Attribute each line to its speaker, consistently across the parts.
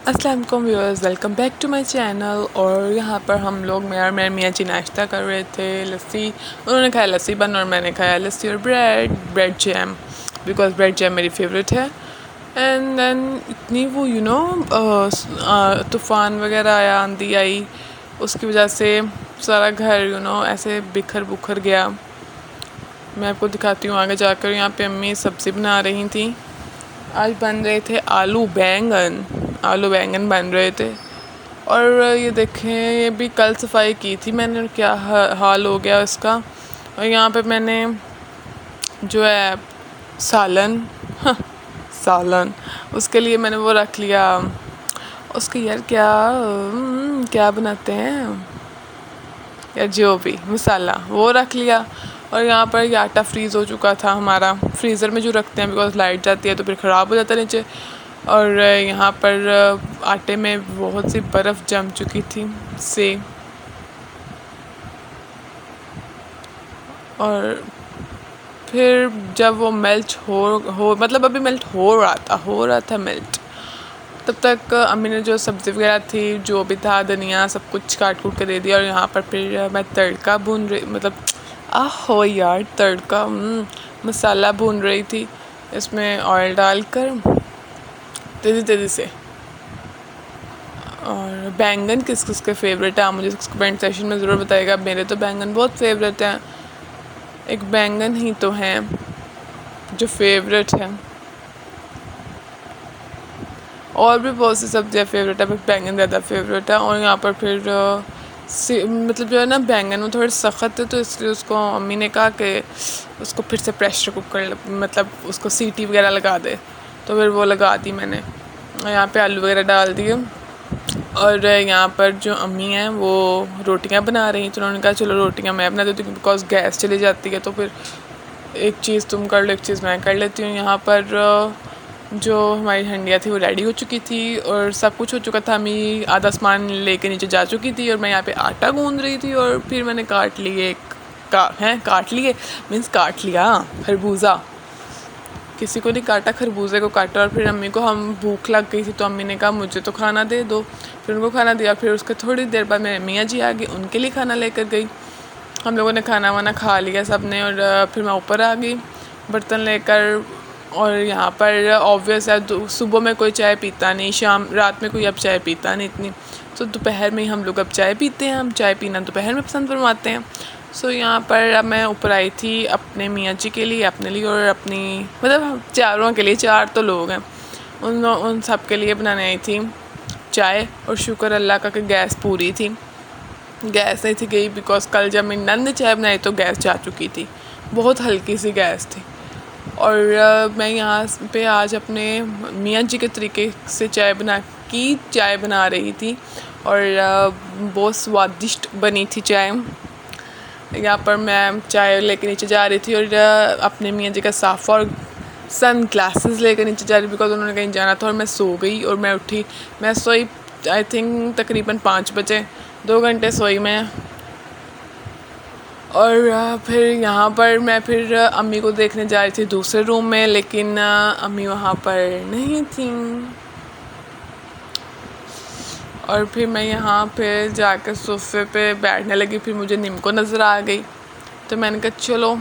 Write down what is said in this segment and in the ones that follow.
Speaker 1: अस्सलाम वालेकुम viewers, welcome back to my channel. और यहाँ पर हम लोग मेरे मियाँ जी नाश्ता कर रहे थे। लस्सी उन्होंने खाया, लस्सी बन, और मैंने खाया लस्सी और bread jam, because bread jam मेरी फेवरेट है। एंड देन इतनी वो तूफ़ान वगैरह आया, आंधी आई, उसकी वजह से सारा घर ऐसे बिखर बुखर गया। मैं आपको दिखाती हूँ आगे जाकर। यहाँ पे अम्मी सब्ज़ी बना रही थी। आज बन रहे थे आलू बैंगन बन रहे थे। और ये देखें, ये भी कल सफाई की थी मैंने, और क्या हाल हो गया इसका। और यहाँ पे मैंने जो है सालन सालन उसके लिए मैंने वो रख लिया। उसके यार क्या बनाते हैं यार, जो भी मसाला वो रख लिया। और यहाँ पर ये आटा फ्रीज़ हो चुका था हमारा, फ्रीज़र में जो रखते हैं, बिकॉज लाइट जाती है तो फिर ख़राब हो जाता है नीचे। और यहाँ पर आटे में बहुत सी बर्फ़ जम चुकी थी से, और फिर जब वो मेल्ट हो मतलब अभी मेल्ट हो रहा था मेल्ट, तब तक अम्मी ने जो सब्ज़ी वगैरह थी, जो भी था, धनिया सब कुछ काट कूट के दे दिया। और यहाँ पर फिर मैं तड़का भून रही, मतलब हो यार तड़का, मसाला भून रही थी इसमें ऑयल डालकर तेज़ी तेज़ी से। और बैंगन किस किस के फेवरेट है आप मुझे कमेंट सेक्शन में ज़रूर बताइएगा। मेरे तो बैंगन बहुत फेवरेट हैं, एक बैंगन ही तो हैं जो फेवरेट है, और भी बहुत सी सब्जियाँ फेवरेट है, बट बैंगन ज़्यादा फेवरेट है। और यहाँ पर फिर मतलब जो है ना, बैंगन में थोड़े सख्त है, तो इसलिए उसको अम्मी ने कहा कि उसको फिर से प्रेशर कुकर, मतलब उसको सीटी वगैरह लगा दे, तो फिर वो लगा दी मैंने। यहाँ पे आलू वगैरह डाल दिए। और यहाँ पर जो अम्मी हैं वो रोटियाँ बना रही, तो उन्होंने कहा चलो रोटियाँ मैं बना देती हूँ, बिकॉज गैस चली जाती है, तो फिर एक चीज़ तुम कर लो, एक चीज़ मैं कर लेती हूँ। यहाँ पर जो हमारी हंडिया थी वो रेडी हो चुकी थी, और सब कुछ हो चुका था। अम्मी आधा सामान लेके नीचे जा चुकी थी, और मैं यहाँ पे आटा गूंद रही थी। और फिर मैंने काट लिए काट लिया खरबूजा, किसी को नहीं काटा, खरबूजे को काटा। और फिर अम्मी को हम भूख लग गई थी, तो अम्मी ने कहा मुझे तो खाना दे दो, फिर उनको खाना दिया। फिर उसके थोड़ी देर बाद मेरे मियाँ जी आ गए, उनके लिए खाना लेकर गई। हम लोगों ने खाना वाना खा लिया सब ने, और फिर मैं ऊपर आ गई बर्तन लेकर। और यहाँ पर ऑब्वियस है, सुबह में कोई चाय पीता नहीं, रात में कोई अब चाय पीता नहीं इतनी, तो दोपहर में ही हम लोग अब चाय पीते हैं। हम चाय पीना दोपहर में पसंद फरमाते हैं। सो यहाँ पर अब मैं ऊपर आई थी अपने मियाँ जी के लिए, अपने लिए, और अपनी मतलब हम चारों के लिए, 4 तो लोग हैं, उन सब के लिए बनाने आई थी चाय। और शुक्र अल्लाह का कि गैस पूरी थी, गैस नहीं थी गई, बिकॉज कल जब मेरी नंद ने चाय बनाई तो गैस जा चुकी थी, बहुत हल्की सी गैस थी। और मैं यहाँ पे आज अपने मियाँ जी के तरीके से चाय बना रही थी, और बहुत स्वादिष्ट बनी थी चाय। यहाँ पर मैं चाय लेके नीचे जा रही थी, और अपने मियाँ जी का साफ़ा और सन ग्लासेस लेकर नीचे जा रही, बिकॉज उन्होंने कहीं जाना था। और मैं सो गई, और मैं सोई आई थिंक तकरीबन 5 बजे, 2 घंटे सोई मैं। और फिर यहाँ पर मैं फिर अम्मी को देखने जा रही थी दूसरे रूम में, लेकिन अम्मी वहाँ पर नहीं थी। और फिर मैं यहाँ पे जाकर सोफ़े पे बैठने लगी, फिर मुझे नीमको नज़र आ गई, तो मैंने कहा चलो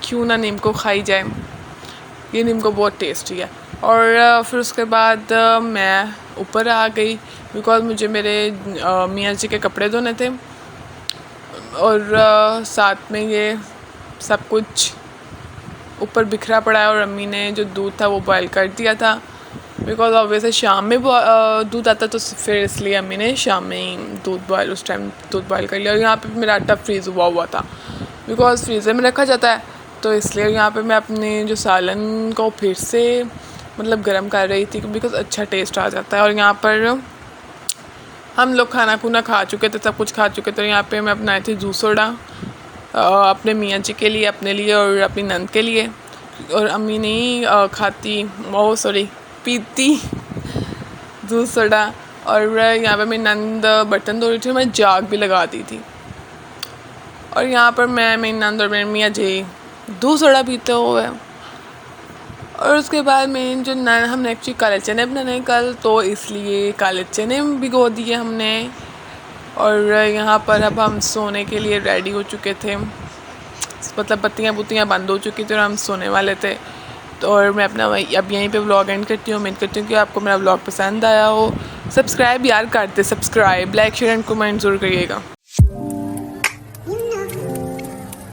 Speaker 1: क्यों ना नीमको खाई जाए, ये नीमको बहुत टेस्टी है। और फिर उसके बाद मैं ऊपर आ गई, बिकॉज मुझे मेरे मियाँ जी के कपड़े धोने थे, और साथ में ये सब कुछ ऊपर बिखरा पड़ा है। और अम्मी ने जो दूध था वो बॉयल कर दिया था, बिकॉज ऑब्वियसली शाम में दूध आता, तो फिर इसलिए अम्मी ने शाम में ही उस टाइम दूध बॉयल कर लिया। और यहाँ पे मेरा आटा फ्रीज़ हुआ था, बिकॉज फ्रीज़र में रखा जाता है, तो इसलिए यहाँ पे मैं अपने जो सालन को फिर से मतलब गर्म कर रही थी, बिकॉज अच्छा टेस्ट आ जाता है। और यहाँ पर हम लोग खाना खुना खा चुके थे, सब कुछ खा चुके थे। यहाँ पे मैं बनाई थी जूस सोडा अपने मियाँ जी के लिए, अपने लिए, और अपनी नंद के लिए। और अम्मी नहीं पीती जूस सोडा। और यहाँ पे मेरी नंद बर्तन धो रही थी, मैं जाग भी लगा दी थी। और यहाँ पर मैं, मेरी नंद और मेरी मियाँ जी दूध सोडा पीते हुए। और उसके बाद मेन जो हमने एक्चुअली काले चने बनाने कल, तो इसलिए काले चने भिगो दिए हमने। और यहाँ पर अब हम सोने के लिए रेडी हो चुके थे, मतलब बत्तियाँ बुत्तियाँ बंद हो चुकी थी और हम सोने वाले थे। तो और मैं अपना अब यहीं पे व्लॉग एंड करती हूँ। उम्मीद करती हूँ कि आपको मेरा व्लॉग पसंद आया हो। सब्सक्राइब यार करते, subscribe, like, share and comment ज़रूर करिएगा।